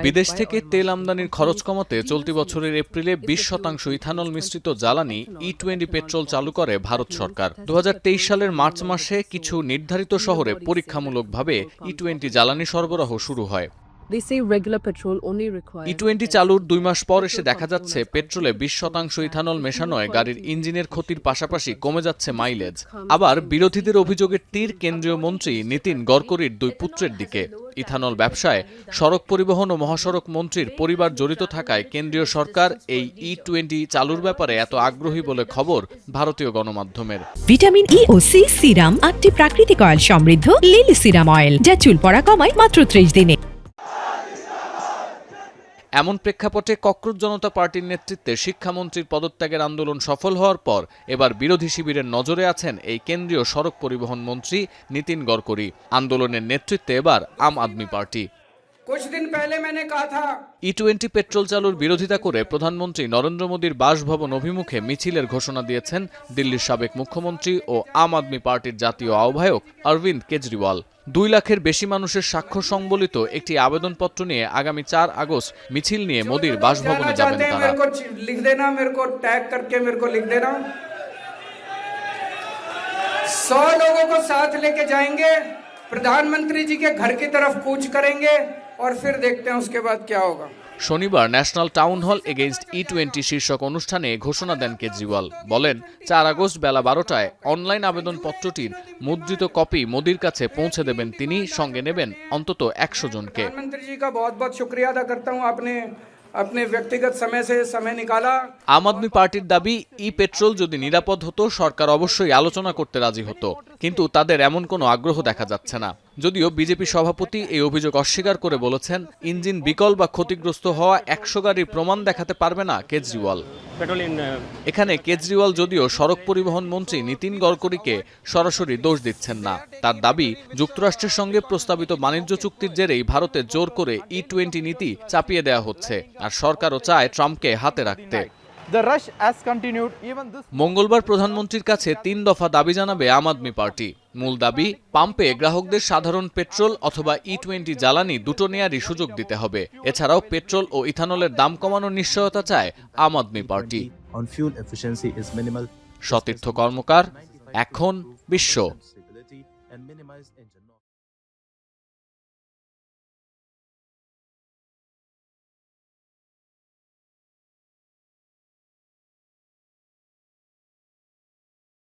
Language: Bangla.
বিদেশ থেকে তেল আমদানির খরচ কমাতে চলতি বছরের এপ্রিলে 20% ইথানল মিশ্রিত জ্বালানি E20 পেট্রোল চালু করে ভারত সরকার। 2023 সালের মার্চ মাসে কিছু নির্ধারিত শহরে পরীক্ষামূলকভাবে E20 জ্বালানি সরবরাহ শুরু হয়। E20 চালুর 2 মাস পর এসে দেখা যাচ্ছে পেট্রোলে 20% ইথানল মেশানোয় গাড়ির ইঞ্জিনের ক্ষতির পাশাপাশি কমে যাচ্ছে মাইলেজ। আবার বিরোধীদের অভিযোগের তীর কেন্দ্রীয় মন্ত্রী নীতিন গড়করির 2 পুত্রের দিকে। ইথানল ব্যবসায় সড়ক পরিবহন ও মহাসড়ক মন্ত্রীর পরিবার জড়িত থাকায় কেন্দ্রীয় সরকার এই E20 চালুর ব্যাপারে এত আগ্রহী বলে খবর ভারতীয় গণমাধ্যমের। ভিটামিন ই ও সি সিরাম 8টি প্রাকৃতিক অয়েল সমৃদ্ধ লিলি সিরাম অয়েল, যা চুল পড়া কমায় মাত্র 30 দিনে। এমন প্রেক্ষাপটে ককরোচ জনতা পার্টির নেতৃত্বে শিক্ষামন্ত্রীর পদত্যাগের আন্দোলন সফল হওয়ার পর এবার বিরোধী শিবিরের নজরে আছেন এই কেন্দ্রীয় সড়ক পরিবহন মন্ত্রী নীতিন গড়করি। আন্দোলনের নেতৃত্বে এবার আম আদমি পার্টি। E20 পেট্রোল চালুর বিরোধিতা করে প্রধানমন্ত্রী নরেন্দ্র মোদীর বাসভবন অভিমুখে মিছিলের ঘোষণা দিয়েছেন দিল্লির সাবেক মুখ্যমন্ত্রী ও আম আদমি পার্টির জাতীয় আহ্বায়ক অরবিন্দ কেজরিওয়াল। 2 লাখের বেশি মানুষের স্বাক্ষর সংবলিত একটি আবেদনপত্র নিয়ে আগামী 4 আগস্ট মিছিল নিয়ে মোদীর বাসভবনে যাবেন তারা। 100 लोगों को साथ लेके जाएंगे, प्रधानमंत्री जी के घर की तरफ कूच करेंगे और फिर देखते हैं उसके बाद क्या होगा। শনিবার national town hall against E20 শীর্ষক অনুষ্ঠানে ঘোষণা দেন কেজরিওয়াল। বলেন 4 আগস্ট বেলা 12টায় অনলাইন আবেদনপত্রটির মুদ্রিত কপি মোদির কাছে পৌঁছে দেবেন তিনি, সঙ্গে নেবেন অন্তত 100 জনকে। प्रधानमंत्री जी का बहुत-बहुत शुक्रिया अदा करता हूं, आपने अपने व्यक्तिगत समय से समय निकाला। আম আদমি পার্টির দাবি, পেট্রোল যদি নিরাপদ হতো সরকার অবশ্যই আলোচনা করতে রাজি হতো, কিন্তু তাদের এমন কোনো আগ্রহ দেখা যাচ্ছে না। যদিও বিজেপি সভাপতি এই অভিযোগ অস্বীকার করে বলেছেন, ইঞ্জিন বিকল বা ক্ষতিগ্রস্ত হওয়া 100 গাড়ির প্রমাণ দেখাতে পারবে না কেজরিওয়াল। এখানে কেজরিওয়াল যদিও সড়ক পরিবহন মন্ত্রী নীতিন গড়করিকে সরাসরি দোষ দিচ্ছেন না। তার দাবি, যুক্তরাষ্ট্রের সঙ্গে প্রস্তাবিত বাণিজ্য চুক্তির জেরেই ভারতে জোর করে E20 নীতি চাপিয়ে দেওয়া হচ্ছে, আর সরকারও চায় ট্রাম্পকে হাতে রাখতে। মঙ্গলবার প্রধানমন্ত্রীর কাছে 3 দফা দাবি জানাবে আম আদমি পার্টি। মূল দাবি, পাম্পে গ্রাহকদের সাধারণ পেট্রোল অথবা E20 জ্বালানি দুটো নেয়ারই সুযোগ দিতে হবে। এছাড়াও পেট্রোল ও ইথানলের দাম কমানোর নিশ্চয়তা চায় আম আদমি পার্টি। সতীর্থ কর্মকার, এখন বিশ্ব।